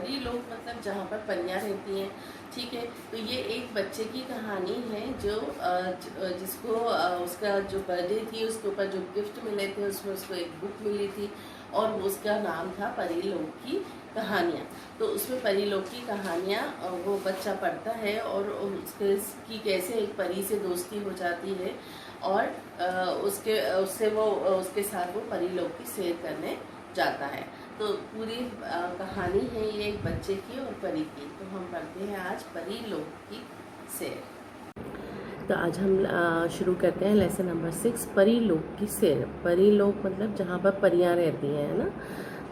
परी लोक मतलब जहाँ पर परियां रहती हैं। ठीक है, तो ये एक बच्चे की कहानी है जो जिसको उसका जो बर्थडे थी उसके ऊपर जो गिफ्ट मिले थे उसमें उसको एक बुक मिली थी और उसका नाम था परी लोक की कहानियाँ। तो उसमें परी लोक की कहानियाँ वो बच्चा पढ़ता है और उसकी कैसे एक परी से दोस्ती हो जाती है और उससे वो उसके साथ वो परी लोक की सैर करने जाता है। तो पूरी कहानी है ये एक बच्चे की और परी की। तो हम पढ़ते हैं आज परी लोक की सैर। तो आज हम शुरू करते हैं लेसन नंबर 6, परी लोक की सैर। परी लोक मतलब जहाँ पर परियां रहती हैं, है ना,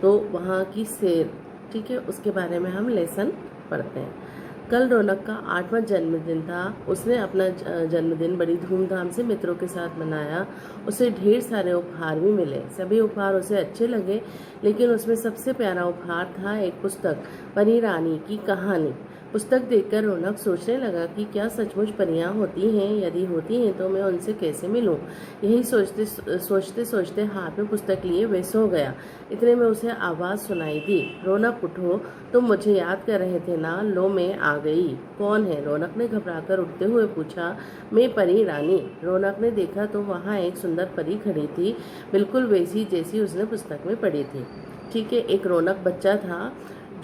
तो वहाँ की सैर। ठीक है, उसके बारे में हम लेसन पढ़ते हैं। कल रौनक का 8वां जन्मदिन था। उसने अपना जन्मदिन बड़ी धूमधाम से मित्रों के साथ मनाया। उसे ढेर सारे उपहार भी मिले। सभी उपहार उसे अच्छे लगे, लेकिन उसमें सबसे प्यारा उपहार था एक पुस्तक, परी रानी की कहानी। पुस्तक देखकर रौनक सोचने लगा कि क्या सचमुच परियां होती हैं? यदि होती हैं तो मैं उनसे कैसे मिलूं? यही सोचते सोचते सोचते हाथ में पुस्तक लिए वे सो गया। इतने में उसे आवाज़ सुनाई दी, रौनक उठो, तुम मुझे याद कर रहे थे ना? लो मैं आ गई। कौन है? रौनक ने घबराकर उठते हुए पूछा। मैं परी रानी। रौनक ने देखा तो वहाँ एक सुंदर परी खड़ी थी, बिल्कुल वैसी जैसी उसने पुस्तक में पढ़ी थी। ठीक है, एक रौनक बच्चा था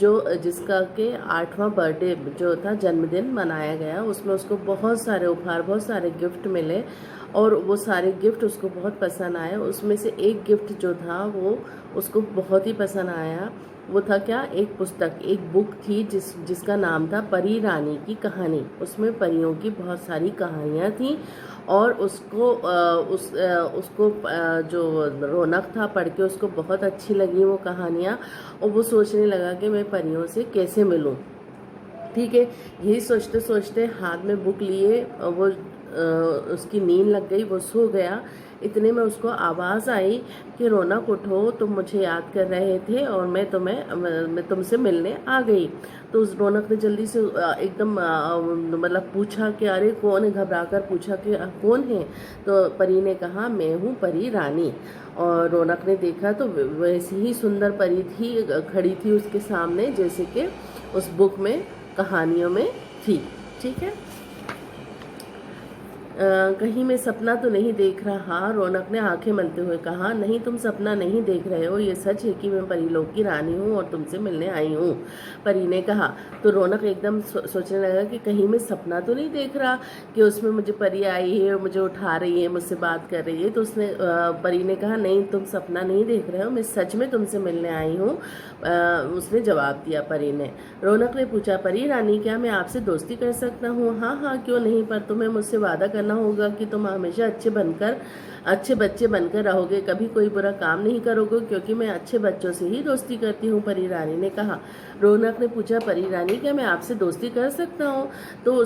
जिसका के 8वां बर्थडे जो था जन्मदिन मनाया गया। उसमें उसको बहुत सारे उपहार, बहुत सारे गिफ्ट मिले और वो सारे गिफ्ट उसको बहुत पसंद आए। उसमें से एक गिफ्ट जो था वो उसको बहुत ही पसंद आया। वो था क्या? एक पुस्तक, एक बुक थी जिसका नाम था परी रानी की कहानी। उसमें परियों की बहुत सारी कहानियाँ थीं और उसको जो रौनक था पढ़ के उसको बहुत अच्छी लगी वो कहानियाँ और वो सोचने लगा कि मैं परियों से कैसे मिलूं। ठीक है, यही सोचते सोचते हाथ में बुक लिए वो उसकी नींद लग गई, वो सो गया। इतने में उसको आवाज़ आई कि रौनक उठो, तुम मुझे याद कर रहे थे और मैं तुमसे मिलने आ गई। तो उस रौनक ने जल्दी से एकदम मतलब पूछा कि अरे कौन है? घबरा कर पूछा कि कौन है? तो परी ने कहा, मैं हूँ परी रानी। और रौनक ने देखा तो वैसी ही सुंदर परी थी, खड़ी थी उसके सामने जैसे कि उस बुक में कहानियों में थी। ठीक है, कहीं मैं सपना तो नहीं देख रहा? रौनक ने आंखें मलते हुए कहा। नहीं, तुम सपना नहीं देख रहे हो, ये सच है कि मैं परीलोक की रानी हूँ और तुमसे मिलने आई हूँ, परी ने कहा। तो रौनक एकदम सोचने लगा कि कहीं मैं सपना तो नहीं देख रहा कि उसमें मुझे परी आई है, मुझे उठा रही है, मुझसे बात कर रही है। तो परी ने कहा, नहीं तुम सपना नहीं देख रहे हो, मैं सच में तुमसे मिलने आई हूँ, उसने जवाब दिया परी ने। रौनक ने पूछा, परी रानी क्या मैं आपसे दोस्ती कर सकता हूँ? हाँ हाँ, क्यों नहीं, पर तुम्हें मुझसे वादा करना होगा कि तुम हमेशा अच्छे बच्चे बनकर रहोगे, कभी कोई बुरा काम नहीं करोगे, क्योंकि मैं अच्छे बच्चों से ही दोस्ती करती हूँ, परी रानी ने कहा। रौनक ने पूछा, परी रानी क्या मैं आपसे दोस्ती कर सकता हूँ? तो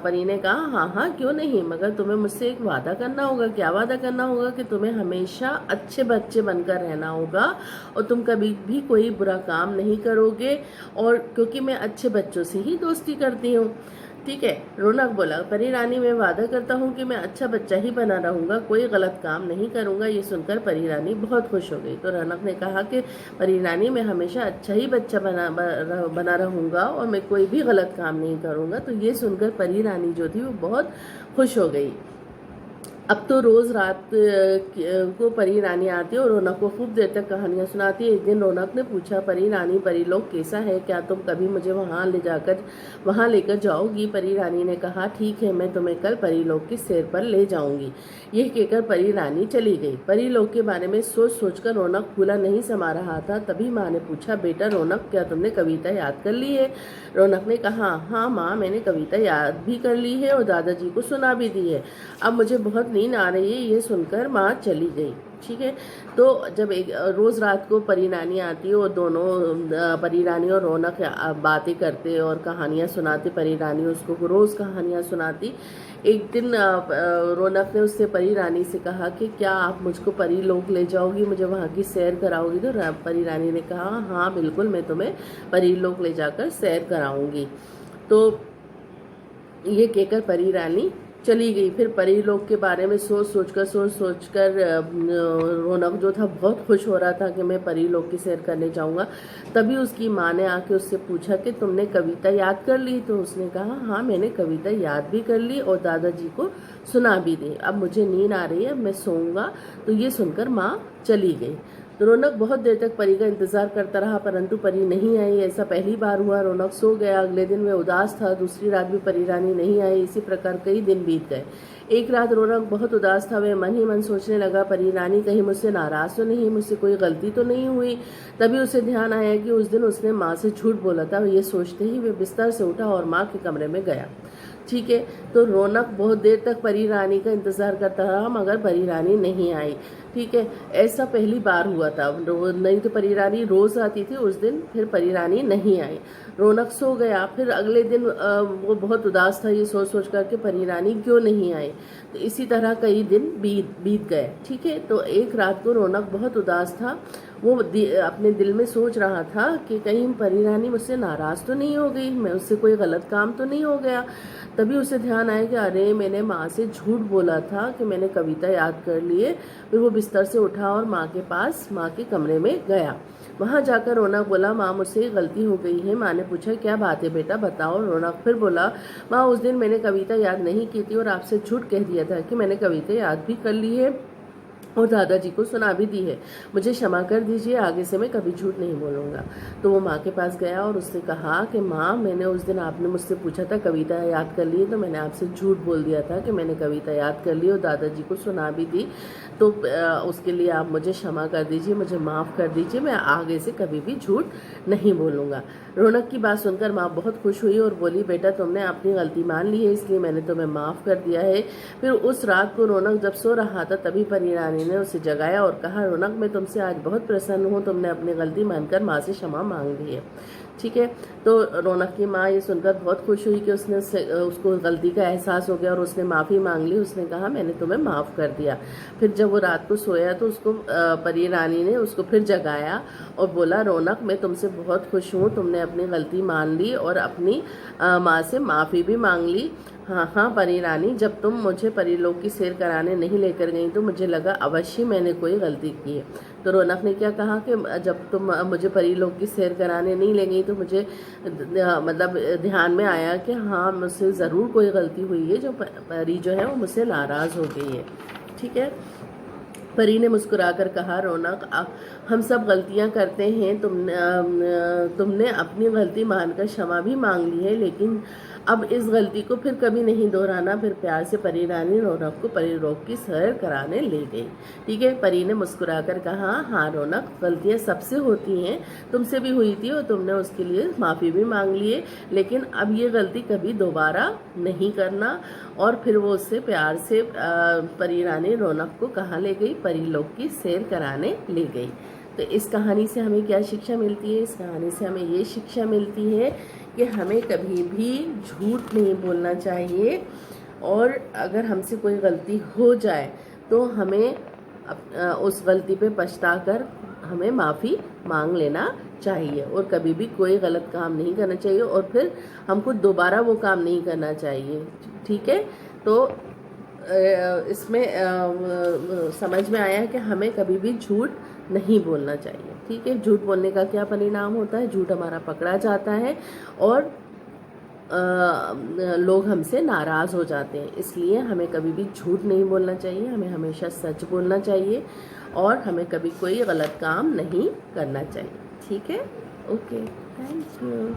परी ने कहा, हाँ हाँ क्यों नहीं, मगर तुम्हें मुझसे एक वादा करना होगा। क्या वादा करना होगा? कि तुम्हें हमेशा अच्छे बच्चे बनकर रहना होगा और तुम कभी भी कोई बुरा काम नहीं करोगे, और क्योंकि मैं अच्छे बच्चों से ही दोस्ती करती हूँ। ठीक है, रौनक बोला, परी रानी मैं वादा करता हूँ कि मैं अच्छा बच्चा ही बना रहूँगा, कोई गलत काम नहीं करूँगा। ये सुनकर परी रानी बहुत खुश हो गई। तो रौनक ने कहा कि परी रानी मैं हमेशा अच्छा ही बच्चा बना रहूँगा और मैं कोई भी गलत काम नहीं करूँगा। तो ये सुनकर परी रानी जो थी वो बहुत खुश हो गई। अब तो रोज़ रात को परी रानी आती है और रौनक को खूब देर तक कहानियाँ सुनाती है। एक दिन रौनक ने पूछा, परी रानी परी लोग कैसा है? क्या तुम कभी मुझे वहाँ लेकर जाओगी? परी रानी ने कहा, ठीक है, मैं तुम्हें कल परी लोग की सैर पर ले जाऊंगी। यह कहकर परी रानी चली गई। परी लोग के बारे में सोच सोचकर रौनक फूला नहीं समा रहा था। तभी माँ ने पूछा, बेटा रौनक क्या तुमने कविता याद कर ली है? रौनक ने कहा, हाँ माँ, मैंने कविता याद भी कर ली है और दादाजी को सुना भी दी है। अब मुझे बहुत नींद आ रही है। ये सुनकर माँ चली गई। ठीक है, तो जब एक रोज़ रात को परी नानी आती है और दोनों परी रानी और रौनक बातें करते और कहानियाँ सुनाती, परी रानी उसको रोज़ कहानियाँ सुनाती। एक दिन रौनक ने उससे परी रानी से कहा कि क्या आप मुझको परी लोक ले जाओगी, मुझे वहाँ की सैर कराओगी? तो परी रानी ने कहा, हाँ बिल्कुल, मैं तुम्हें परी लोक ले जाकर सैर कराऊंगी। तो ये कहकर परी रानी चली गई। फिर परी लोग के बारे में सोच सोचकर रौनक जो था बहुत खुश हो रहा था कि मैं परी लोग की सैर करने जाऊंगा। तभी उसकी माँ ने आके उससे पूछा कि तुमने कविता याद कर ली? तो उसने कहा हाँ, मैंने कविता याद भी कर ली और दादाजी को सुना भी दी। अब मुझे नींद आ रही है, मैं सोऊंगा। तो ये सुनकर माँ चली गई। तो रौनक बहुत देर तक परी का इंतजार करता रहा, परंतु परी नहीं आई। ऐसा पहली बार हुआ। रौनक सो गया। अगले दिन वह उदास था। दूसरी रात भी परी रानी नहीं आई। इसी प्रकार कई दिन बीत गए। एक रात रौनक बहुत उदास था। वह मन ही मन सोचने लगा, परी रानी कहीं मुझसे नाराज तो नहीं, मुझसे कोई गलती तो नहीं हुई। तभी उसे ध्यान आया कि उस दिन उसने माँ से झूठ बोला था। ये सोचते ही वह बिस्तर से उठा और माँ के कमरे में गया। ठीक है, तो रौनक बहुत देर तक परी रानी का इंतजार करता रहा, मगर परी रानी नहीं आई। ठीक है, ऐसा पहली बार हुआ था। नहीं तो परी रानी रोज आती थी, उस दिन फिर परी रानी नहीं आई। रौनक सो गया। फिर अगले दिन वो बहुत उदास था, ये सोच सोच कर कि परी रानी क्यों नहीं आई। तो इसी तरह कई दिन बीत गए। ठीक है, तो एक रात को रौनक बहुत उदास था। वो अपने दिल में सोच रहा था कि कहीं परी रानी मुझसे नाराज तो नहीं हो गई, मैं उससे कोई गलत काम तो नहीं हो गया। तभी उसे ध्यान आया कि अरे, मैंने माँ से झूठ बोला था कि मैंने कविता याद कर लिए। फिर वो बिस्तर से उठा और माँ के पास, माँ के कमरे में गया। वहाँ जाकर रौनक बोला, माँ मुझसे गलती हो गई है। माँ ने पूछा, क्या बात है बेटा, बताओ। रौनक फिर बोला, माँ उस दिन मैंने कविता याद नहीं की थी और आपसे झूठ कह दिया था कि मैंने कविता याद भी कर ली है और दादाजी को सुना भी दी है। मुझे क्षमा कर दीजिए, आगे से मैं कभी झूठ नहीं बोलूँगा। तो वो माँ के पास गया और उसने कहा कि माँ, मैंने उस दिन आपने मुझसे पूछा था कविता याद कर ली, तो मैंने आपसे झूठ बोल दिया था कि मैंने कविता याद कर ली और दादाजी को सुना भी दी। तो उसके लिए आप मुझे क्षमा कर दीजिए, मुझे माफ़ कर दीजिए, मैं आगे से कभी भी झूठ नहीं बोलूँगा। रौनक की बात सुनकर माँ बहुत खुश हुई और बोली, बेटा तुमने अपनी गलती मान ली है, इसलिए मैंने तुम्हें माफ़ कर दिया है। फिर उस रात को रौनक जब सो रहा था, तभी परी रानी ने उसे जगाया और कहा, रौनक मैं तुमसे आज बहुत प्रसन्न हूँ, तुमने अपनी गलती मानकर माँ से क्षमा मांग ली है। ठीक है, तो रौनक की माँ ये सुनकर बहुत खुश हुई कि उसको गलती का एहसास हो गया और उसने माफ़ी मांग ली। उसने कहा, मैंने तुम्हें माफ़ कर दिया। फिर जब वो रात को सोया तो उसको परी रानी ने उसको फिर जगाया और बोला, रौनक मैं तुमसे बहुत खुश हूँ, तुमने अपनी गलती मान ली और अपनी माँ से माफ़ी भी मांग ली। हाँ हाँ परी रानी, जब तुम मुझे परिलोक की सैर कराने नहीं लेकर गई तो मुझे लगा अवश्य मैंने कोई गलती की है। तो रौनक ने क्या कहा कि जब तुम मुझे परिलोक की सैर कराने नहीं ले गई तो मुझे मतलब ध्यान में आया कि हाँ, मुझसे ज़रूर कोई गलती हुई है, जो परी जो है वो मुझसे नाराज़ हो गई है। ठीक है, परी ने मुस्कुराकर कहा, रौनक हम सब गलतियां करते हैं, तुमने अपनी गलती मानकर क्षमा भी मांग ली है, लेकिन अब इस गलती को फिर कभी नहीं दोहराना। फिर प्यार से परी रानी रौनक को परिलोक की सैर कराने ले गई। ठीक है, परी ने मुस्कुराकर कहा, हाँ रौनक, गलतियां सबसे होती हैं, तुमसे भी हुई थी और तुमने उसके लिए माफ़ी भी मांग ली है, लेकिन अब ये गलती कभी दोबारा नहीं करना। और फिर वो उससे प्यार से परी रानी रौनक को कहाँ ले गई? परिलोक की सैर कराने ले गई। तो इस कहानी से हमें क्या शिक्षा मिलती है? इस कहानी से हमें ये शिक्षा मिलती है कि हमें कभी भी झूठ नहीं बोलना चाहिए, और अगर हमसे कोई गलती हो जाए तो हमें उस गलती पे पछताकर हमें माफ़ी मांग लेना चाहिए, और कभी भी कोई गलत काम नहीं करना चाहिए, और फिर हमको दोबारा वो काम नहीं करना चाहिए। ठीक है, तो इसमें समझ में आया कि हमें कभी भी झूठ नहीं बोलना चाहिए। ठीक है, झूठ बोलने का क्या परिणाम होता है? झूठ हमारा पकड़ा जाता है और लोग हमसे नाराज़ हो जाते हैं। इसलिए हमें कभी भी झूठ नहीं बोलना चाहिए, हमें हमेशा सच बोलना चाहिए, और हमें कभी कोई गलत काम नहीं करना चाहिए। ठीक है, ओके, थैंक यू।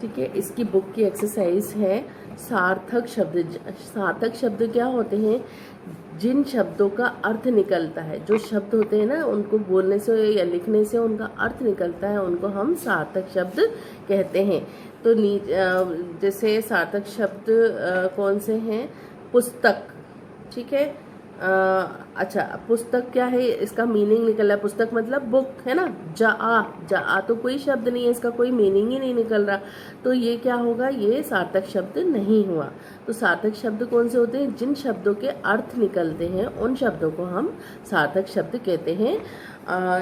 ठीक है, इसकी बुक की एक्सरसाइज है सार्थक शब्द। सार्थक शब्द क्या होते हैं? जिन शब्दों का अर्थ निकलता है, जो शब्द होते हैं ना, उनको बोलने से या लिखने से उनका अर्थ निकलता है, उनको हम सार्थक शब्द कहते हैं। तो जैसे सार्थक शब्द कौन से हैं? पुस्तक, ठीक है, अच्छा, पुस्तक क्या है, इसका मीनिंग निकल रहा है। पुस्तक मतलब बुक है ना। जा तो कोई शब्द नहीं है, इसका कोई मीनिंग ही नहीं निकल रहा। तो ये क्या होगा, ये सार्थक शब्द नहीं हुआ। तो सार्थक शब्द कौन से होते हैं, जिन शब्दों के अर्थ निकलते हैं उन शब्दों को हम सार्थक शब्द कहते हैं।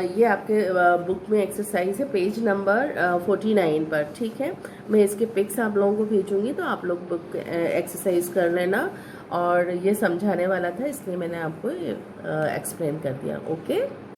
ये आपके बुक में एक्सरसाइज है, पेज नंबर 49 पर। ठीक है, मैं इसके पिक्स आप लोगों को भेजूंगी, तो आप लोग बुक एक्सरसाइज कर लेना। और ये समझाने वाला था, इसलिए मैंने आपको एक्सप्लेन कर दिया। ओके।